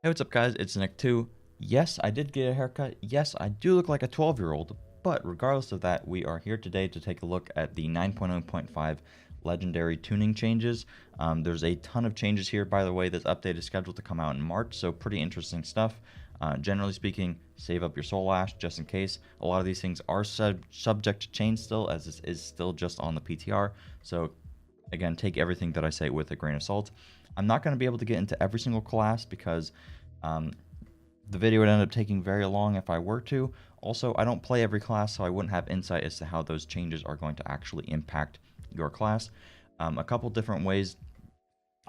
Hey, what's up, guys? It's Nick2. Yes, I did get a haircut. Yes, I do look like a 12-year-old. But regardless of that, we are here today to take a look at the 9.0.5 legendary tuning changes. There's a ton of changes here. By the way, this update is scheduled to come out in March, so pretty interesting stuff. Generally speaking, save up your soul ash just in case. A lot of these things are subject to change still, as this is still just on the PTR. So again, take everything that I say with a grain of salt. I'm not going to be able to get into every single class because the video would end up taking very long if I were to. Also, I don't play every class, so I wouldn't have insight as to how those changes are going to actually impact your class. A couple different ways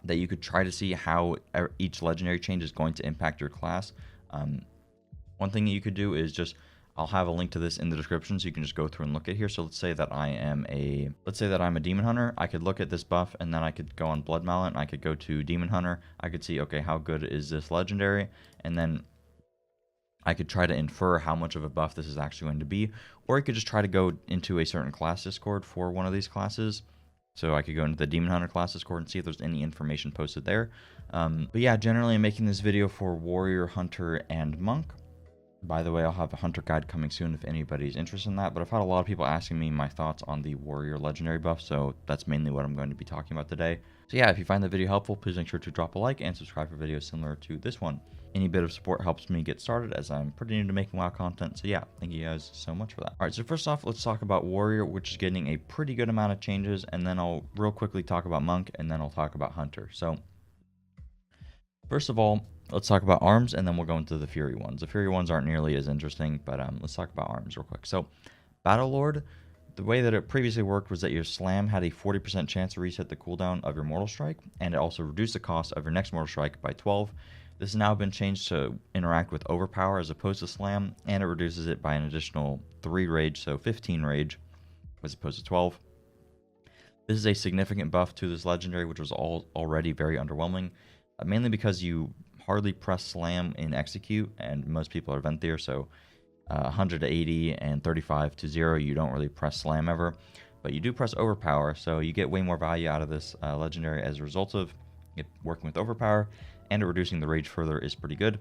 that you could try to see how each legendary change is going to impact your class. One thing that you could do is just, I'll have a link to this in the description so you can just go through and look at here. So let's say that I'm a demon hunter. I could look at this buff and then I could go on Blood Mallet and I could go to demon hunter. I could see, okay, how good is this legendary? And then I could try to infer how much of a buff this is actually going to be. Or I could just try to go into a certain class Discord for one of these classes. So I could go into the Demon Hunter class Discord and see if there's any information posted there. But yeah, generally I'm making this video for Warrior, Hunter, and Monk. By the way, I'll have a Hunter guide coming soon if anybody's interested in that. But I've had a lot of people asking me my thoughts on the Warrior Legendary buff, so that's mainly what I'm going to be talking about today. So yeah, if you find the video helpful, please make sure to drop a like and subscribe for videos similar to this one. Any bit of support helps me get started, as I'm pretty new to making WoW content. So yeah, thank you guys so much for that. Alright, so first off, let's talk about Warrior, which is getting a pretty good amount of changes. And then I'll real quickly talk about Monk, and then I'll talk about Hunter. So first of all, let's talk about arms, and then we'll go into the Fury ones. The Fury ones aren't nearly as interesting, but let's talk about arms real quick. So, Battle Lord, the way that it previously worked was that your slam had a 40% chance to reset the cooldown of your Mortal Strike, and it also reduced the cost of your next Mortal Strike by 12. This has now been changed to interact with Overpower as opposed to slam, and it reduces it by an additional 3 rage, so 15 rage, as opposed to 12. This is a significant buff to this legendary, which was already very underwhelming, mainly because you hardly press slam in execute, and most people are Venthyr, so 100 to 80 and 35 to 0, you don't really press slam ever, but you do press overpower, so you get way more value out of this legendary as a result of it working with overpower, and reducing the rage further is pretty good.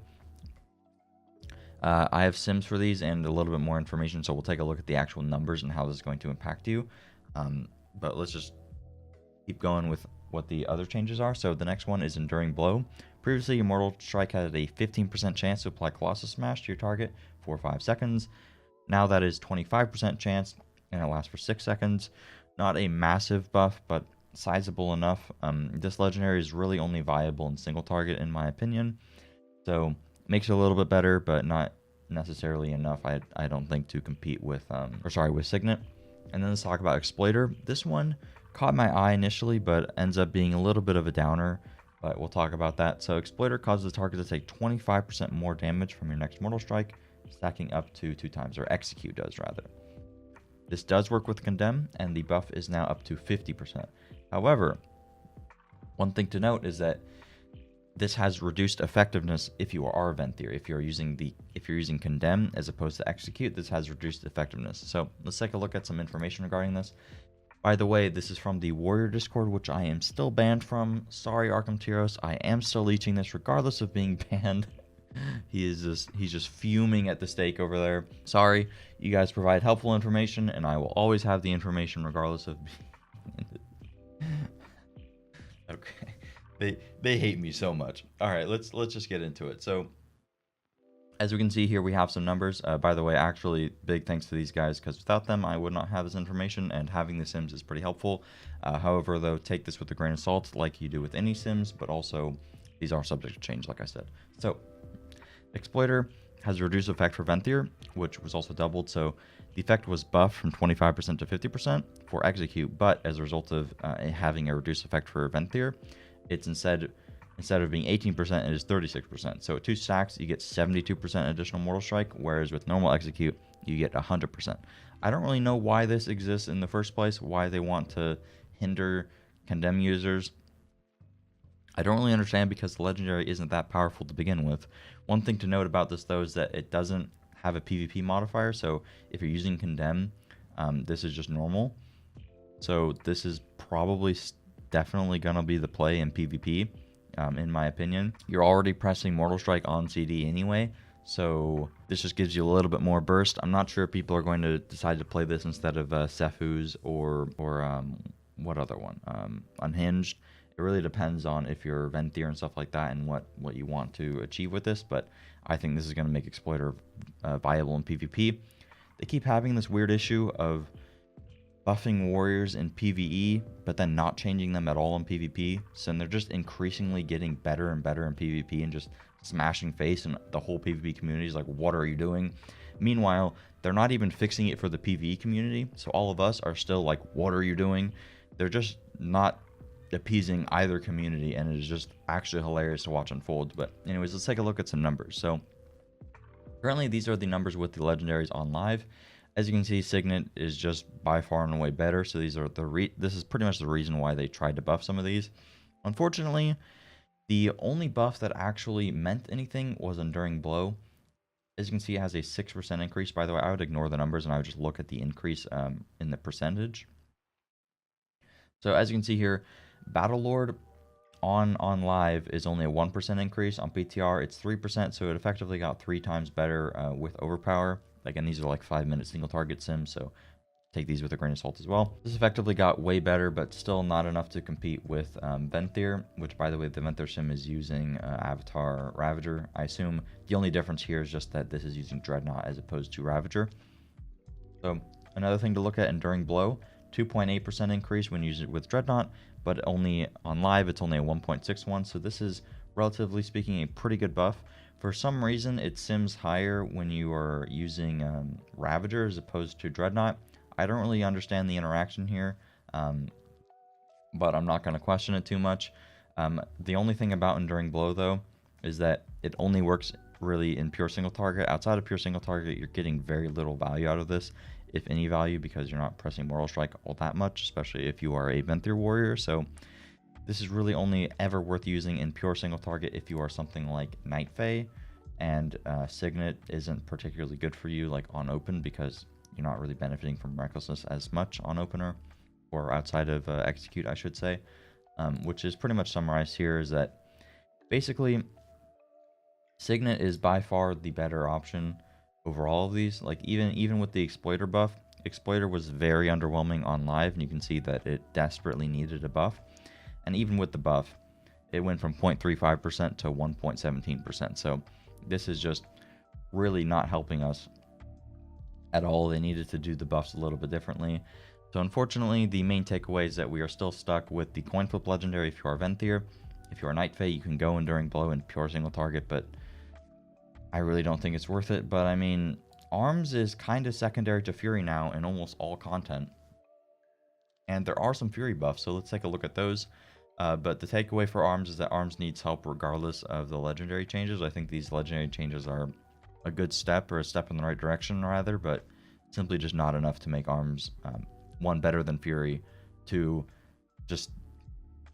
I have sims for these and a little bit more information, so we'll take a look at the actual numbers and how this is going to impact you, but let's just keep going with what the other changes are. So the next one is Enduring Blow. Previously, your Mortal Strike had a 15% chance to apply Colossus Smash to your target for 5 seconds. Now that is 25% chance, and it lasts for 6 seconds. Not a massive buff, but sizable enough. This legendary is really only viable in single target, in my opinion. So makes it a little bit better, but not necessarily enough, I don't think, to compete with with Signet. And then let's talk about Exploiter. This one caught my eye initially, but ends up being a little bit of a downer, but we'll talk about that. So Exploiter causes the target to take 25% more damage from your next Mortal Strike, stacking up to 2 times, or Execute does rather. This does work with Condemn, and the buff is now up to 50%. However, one thing to note is that this has reduced effectiveness if you are Venthyr. If you're using Condemn as opposed to Execute, this has reduced effectiveness. So let's take a look at some information regarding this. By the way, this is from the Warrior Discord, which I am still banned from. Sorry, Archimtiros. I am still leeching this regardless of being banned. He's just fuming at the stake over there. Sorry, you guys provide helpful information, and I will always have the information regardless of being Okay. They hate me so much. Alright, let's just get into it. So as we can see here, we have some numbers. By the way, actually, big thanks to these guys, because without them, I would not have this information, and having the sims is pretty helpful. However, though, take this with a grain of salt, like you do with any sims, but also, these are subject to change, like I said. So, Exploiter has a reduced effect for Venthyr, which was also doubled, so the effect was buffed from 25% to 50% for Execute, but as a result of having a reduced effect for Venthyr, it's instead of being 18%, it is 36%. So at 2 stacks, you get 72% additional Mortal Strike, whereas with normal Execute, you get 100%. I don't really know why this exists in the first place, why they want to hinder Condemn users. I don't really understand, because the Legendary isn't that powerful to begin with. One thing to note about this, though, is that it doesn't have a PvP modifier, so if you're using Condemn, this is just normal. So this is probably definitely going to be the play in PvP. in my opinion. You're already pressing Mortal Strike on CD anyway, so this just gives you a little bit more burst. I'm not sure if people are going to decide to play this instead of Sefu's or what other one? Unhinged. It really depends on if you're Venthyr and stuff like that and what you want to achieve with this, but I think this is going to make Exploiter viable in PvP. They keep having this weird issue of buffing warriors in PvE, but then not changing them at all in PvP. So they're just increasingly getting better and better in PvP and just smashing face, and the whole PvP community is like, what are you doing? Meanwhile, they're not even fixing it for the PvE community, so all of us are still like, what are you doing? They're just not appeasing either community, and it is just actually hilarious to watch unfold. But anyways, let's take a look at some numbers. So currently these are the numbers with the legendaries on live. As you can see, Signet is just by far and away better. So these are this is pretty much the reason why they tried to buff some of these. Unfortunately, the only buff that actually meant anything was Enduring Blow. As you can see, it has a 6% increase. By the way, I would ignore the numbers and I would just look at the increase in the percentage. So as you can see here, Battlelord on live is only a 1% increase. On PTR, it's 3%, so it effectively got 3 times better with Overpower. Again, these are like 5-minute single target sims, so take these with a grain of salt as well. This effectively got way better, but still not enough to compete with Venthyr, which, by the way, the Venthyr sim is using Avatar Ravager. I assume the only difference here is just that this is using Dreadnought as opposed to Ravager. So another thing to look at, Enduring Blow, 2.8% increase when using it with Dreadnought, but only on live it's only a 1.61, so this is, relatively speaking, a pretty good buff. For some reason, it sims higher when you are using Ravager as opposed to Dreadnought. I don't really understand the interaction here, but I'm not going to question it too much. The only thing about Enduring Blow, though, is that it only works really in pure single target. Outside of pure single target, you're getting very little value out of this, if any value, because you're not pressing Mortal Strike all that much, especially if you are a Venthyr warrior. So this is really only ever worth using in pure single target if you are something like Night Fae, and Signet isn't particularly good for you like on open, because you're not really benefiting from Recklessness as much on opener, or outside of Execute, I should say, which is pretty much summarized here, is that basically Signet is by far the better option over all of these. Like even with the Exploiter buff, Exploiter was very underwhelming on live, and you can see that it desperately needed a buff. And even with the buff, it went from 0.35% to 1.17%. So this is just really not helping us at all. They needed to do the buffs a little bit differently. So unfortunately, the main takeaway is that we are still stuck with the coin flip legendary if you are Venthyr. If you are Night Fae, you can go Enduring Blow and pure single target, but I really don't think it's worth it. But I mean, Arms is kind of secondary to Fury now in almost all content. And there are some Fury buffs, so let's take a look at those. But the takeaway for Arms is that Arms needs help regardless of the legendary changes. I think these legendary changes are a good step, or a step in the right direction rather, but simply just not enough to make Arms, one, better than Fury, two, just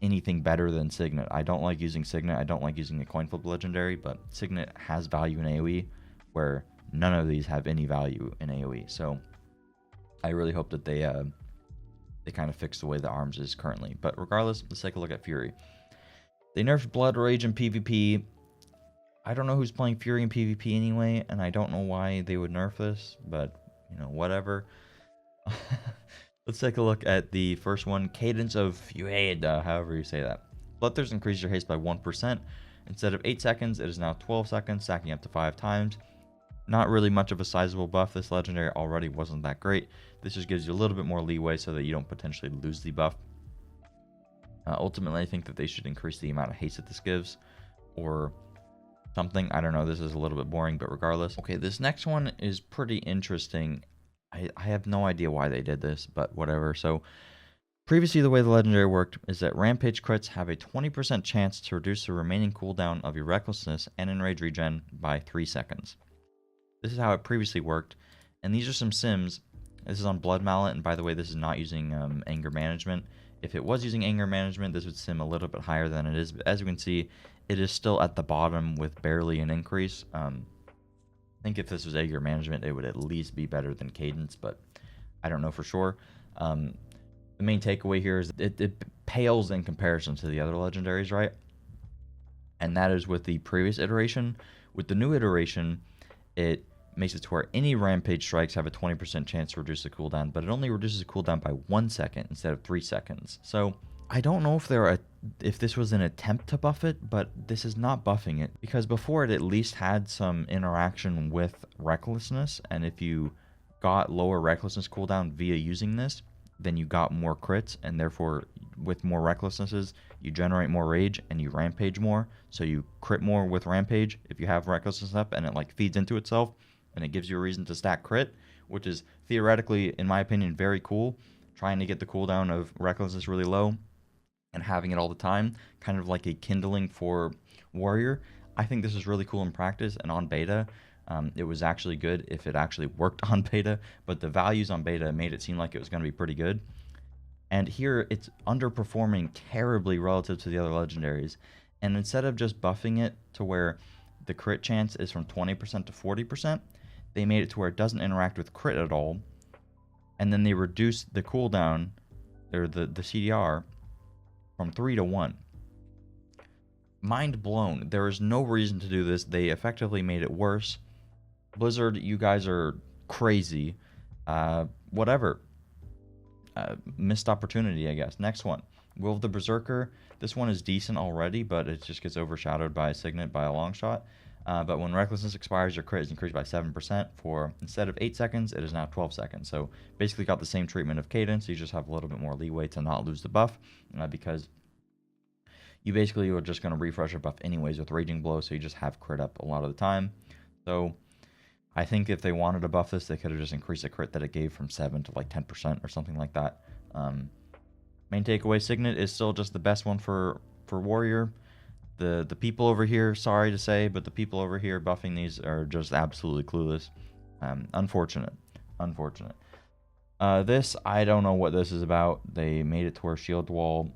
anything better than Signet. I don't like using Signet. I don't like using a coin flip legendary, but Signet has value in AoE, where none of these have any value in AoE. So I really hope that they kind of fix the way the Arms is currently. But regardless, let's take a look at Fury. They nerfed Blood Rage in PvP. I don't know who's playing Fury in PvP anyway, and I don't know why they would nerf this, but, you know, whatever. Let's take a look at the first one, Cadence of Fueda, however you say that. Bloodthirst increases your haste by 1%. Instead of 8 seconds, it is now 12 seconds, stacking up to 5 times. Not really much of a sizable buff. This legendary already wasn't that great. This just gives you a little bit more leeway so that you don't potentially lose the buff. Ultimately, I think that they should increase the amount of haste that this gives, or something. I don't know. This is a little bit boring, but regardless. Okay, this next one is pretty interesting. I have no idea why they did this, but whatever. So previously, the way the legendary worked is that Rampage crits have a 20% chance to reduce the remaining cooldown of your Recklessness and Enrage regen by 3 seconds. This is how it previously worked, and these are some sims. This is on Blood Mallet, and by the way, this is not using Anger Management. If it was using Anger Management, this would sim a little bit higher than it is, but as you can see, it is still at the bottom with barely an increase. I think if this was Anger Management, it would at least be better than Cadence, but I don't know for sure. The main takeaway here is it pales in comparison to the other legendaries, right? and that is with the previous iteration. With the new iteration, it makes it to where any rampage strikes have a 20% chance to reduce the cooldown, but it only reduces the cooldown by 1 second instead of 3 seconds. So I don't know if this was an attempt to buff it, but this is not buffing it, because before it at least had some interaction with recklessness, and if you got lower recklessness cooldown via using this, then you got more crits, and therefore with more recklessnesses you generate more rage and you rampage more, so you crit more with rampage if you have recklessness up, and it like feeds into itself and it gives you a reason to stack crit, which is theoretically, in my opinion, very cool. Trying to get the cooldown of recklessness really low and having it all the time, kind of like a kindling for warrior. I think this is really cool in practice, and on beta it was actually good if it actually worked on beta, but the values on beta made it seem like it was going to be pretty good. And here it's underperforming terribly relative to the other legendaries. And instead of just buffing it to where the crit chance is from 20% to 40%, they made it to where it doesn't interact with crit at all. And then they reduced the cooldown, or the CDR, from 3 to 1. Mind blown. There is no reason to do this. They effectively made it worse. Blizzard, you guys are crazy. Whatever. Missed opportunity, I guess. Next one. Will of the Berserker. This one is decent already, but it just gets overshadowed by Signet by a long shot. But when Recklessness expires, your crit is increased by 7%. For instead of 8 seconds, it is now 12 seconds. So basically got the same treatment of Cadence. You just have a little bit more leeway to not lose the buff, because you basically are just going to refresh your buff anyways with Raging Blow, so you just have crit up a lot of the time. So I think if they wanted to buff this, they could have just increased the crit that it gave from 7 to like 10% or something like that. Main takeaway, Signet is still just the best one for Warrior. The people over here, sorry to say, but the people over here buffing these are just absolutely clueless. Unfortunate. This, I don't know what this is about. They made it to where Shield Wall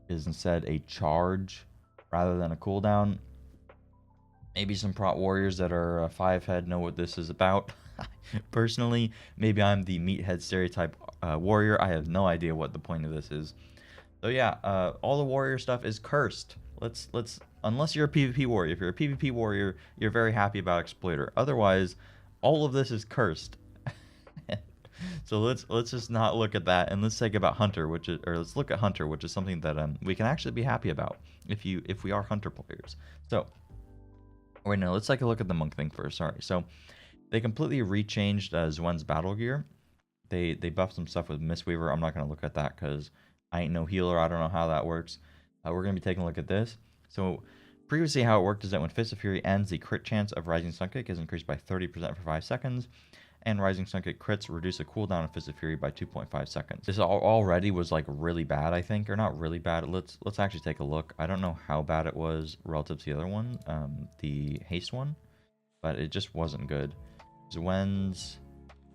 is instead a charge rather than a cooldown. Maybe some prot warriors that are 5-head know what this is about. Personally, maybe I'm the meathead stereotype warrior. I have no idea what the point of this is. So yeah, all the warrior stuff is cursed. Let's unless you're a PvP warrior. If you're a PvP warrior, you're very happy about Exploiter. Otherwise, all of this is cursed. So let's just not look at that, and let's think about Hunter, let's look at Hunter, which is something that we can actually be happy about if we are Hunter players. So wait, no, let's take a look at the Monk thing first. Sorry. So they completely rechanged Zwen's battle gear. They buffed some stuff with Mistweaver. I'm not going to look at that because I ain't no healer. I don't know how that works. We're going to be taking a look at this. So previously how it worked is that when Fist of Fury ends, the crit chance of Rising Sun Kick is increased by 30% for 5 seconds. And Rising Sun Kick crits reduce the cooldown of Fist of Fury by 2.5 seconds. This already was like really bad, I think, or not really bad. Let's actually take a look. I don't know how bad it was relative to the other one, the haste one, but it just wasn't good. Zwen's,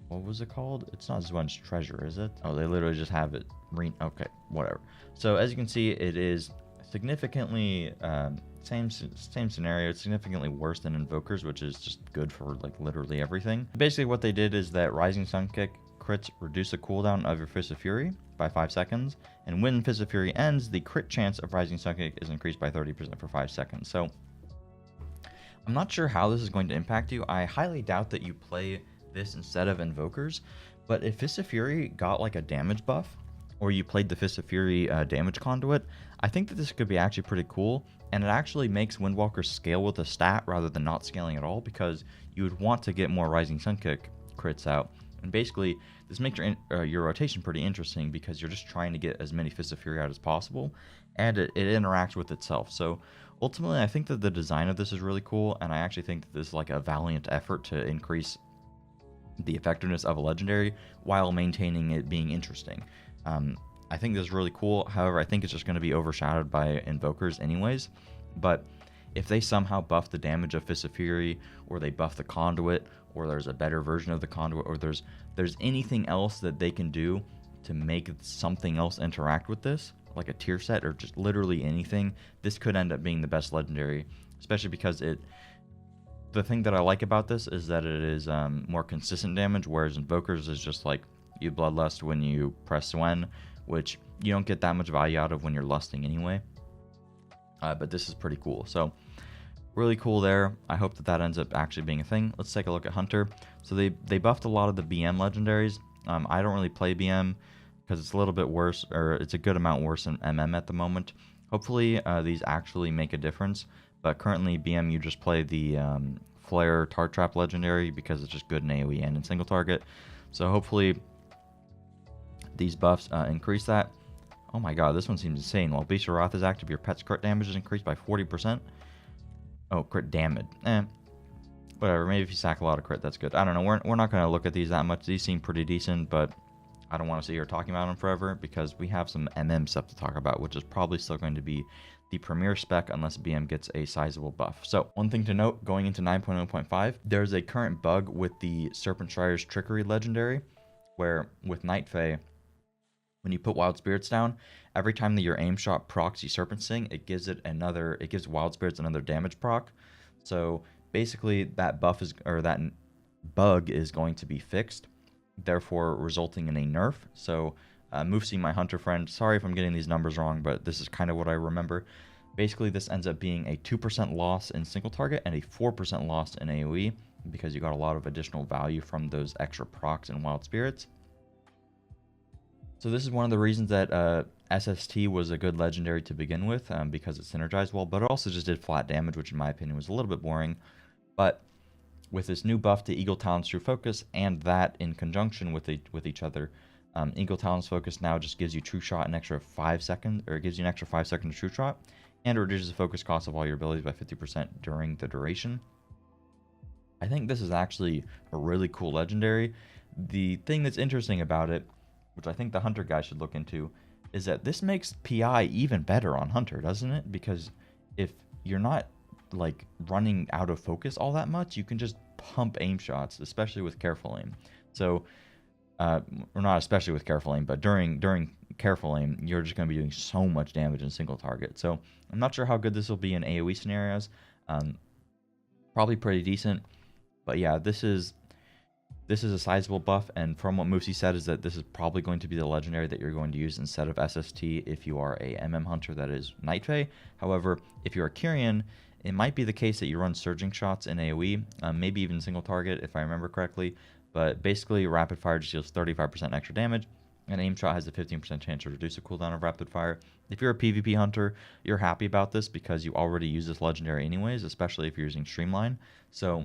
what was it called? It's not Zwen's Treasure, is it? Oh, they literally just have it. Okay, whatever. So as you can see, it is significantly same scenario. It's significantly worse than Invokers, which is just good for like literally everything. Basically what they did is that Rising Sun Kick crits reduce the cooldown of your Fist of Fury by 5 seconds, and when Fist of Fury ends, the crit chance of Rising Sun Kick is increased by 30% for 5 seconds. So I'm not sure how this is going to impact you. I highly doubt that you play this instead of Invokers, but if Fist of Fury got like a damage buff, or you played the Fist of Fury damage conduit, I think that this could be actually pretty cool, and it actually makes Windwalker scale with a stat rather than not scaling at all, because you would want to get more Rising Sun Kick crits out. And basically, this makes your rotation pretty interesting, because you're just trying to get as many Fist of Fury out as possible, and it interacts with itself. So ultimately, I think that the design of this is really cool, and I actually think that this is like a valiant effort to increase the effectiveness of a legendary while maintaining it being interesting. I think this is really cool. However, I think it's just going to be overshadowed by Invokers anyways. But if they somehow buff the damage of Fist of Fury, or they buff the conduit, or there's a better version of the conduit, or there's anything else that they can do to make something else interact with this, like a tier set or just literally anything, this could end up being the best legendary, especially because the thing that I like about this is that it is more consistent damage, whereas Invokers is just like you Bloodlust when you press Swen, which you don't get that much value out of when you're lusting anyway. But this is pretty cool. So Really cool there. I hope that that ends up actually being a thing. Let's take a look at Hunter. So they buffed a lot of the BM legendaries. I don't really play BM because it's a little bit worse, or it's a good amount worse than MM at the moment. Hopefully these actually make a difference. But currently BM, you just play the Flare Tart Trap legendary because it's just good in AoE and in single target. So hopefully these buffs increase that. Oh my god, this one seems insane. While Beast of Wrath is active, your pet's crit damage is increased by 40%. Oh, crit damage. Whatever. Maybe if you sack a lot of crit, that's good. I don't know. We're not going to look at these that much. These seem pretty decent, but I don't want to sit here talking about them forever because we have some MM stuff to talk about, which is probably still going to be the premier spec unless BM gets a sizable buff. So one thing to note, going into 9.0.5, there's a current bug with the Serpent Shriner's Trickery legendary, where with Night Fae, when you put Wild Spirits down, every time that your aim shot procs the Serpent Sting, it gives Wild Spirits another damage proc. So basically that that bug is going to be fixed, therefore resulting in a nerf. So Moofsy, my hunter friend, sorry if I'm getting these numbers wrong, but this is kind of what I remember. Basically this ends up being a 2% loss in single target and a 4% loss in AoE because you got a lot of additional value from those extra procs and Wild Spirits. So this is one of the reasons that SST was a good legendary to begin with, because it synergized well, but it also just did flat damage, which in my opinion was a little bit boring. But with this new buff to Eagle Talon's True Focus, and that in conjunction with each other, Eagle Talon's Focus now just gives you True Shot an extra 5 seconds, or it gives you an extra 5 seconds True Shot, and it reduces the focus cost of all your abilities by 50% during the duration. I think this is actually a really cool legendary. The thing that's interesting about it, which I think the Hunter guy should look into, is that this makes PI even better on Hunter, doesn't it? Because if you're not like running out of focus all that much, you can just pump aim shots, especially with careful aim. So, or not especially with careful aim, but during careful aim, you're just going to be doing so much damage in single target. So I'm not sure how good this will be in AoE scenarios. Probably pretty decent, but yeah, this is a sizable buff, and from what Moosey said is that this is probably going to be the legendary that you're going to use instead of SST if you are a MM hunter that is Night Fae. However, if you're a Kyrian, it might be the case that you run surging shots in AoE, maybe even single target if I remember correctly, but basically rapid fire just deals 35% extra damage, and aim shot has a 15% chance to reduce the cooldown of rapid fire. If you're a PvP hunter, you're happy about this because you already use this legendary anyways, especially if you're using Streamline. So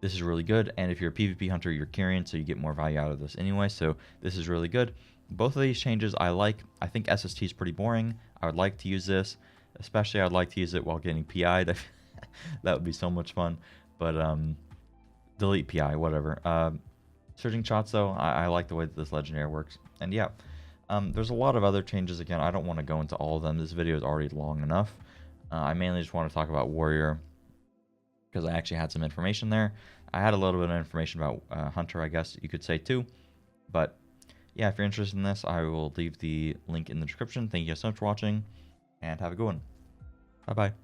this is really good, and if you're a PvP hunter, you're Kyrian, so you get more value out of this anyway, so this is really good. Both of these changes I like. I think SST is pretty boring. I would like to use this, especially I'd like to use it while getting PI'd. That would be so much fun, but delete PI, whatever. Surging shots, though, I like the way that this legendary works, and yeah. There's a lot of other changes. Again, I don't want to go into all of them. This video is already long enough. I mainly just want to talk about Warrior, because I actually had some information there. I had a little bit of information about Hunter, I guess you could say too. But yeah, if you're interested in this, I will leave the link in the description. Thank you guys so much for watching, and have a good one. Bye-bye.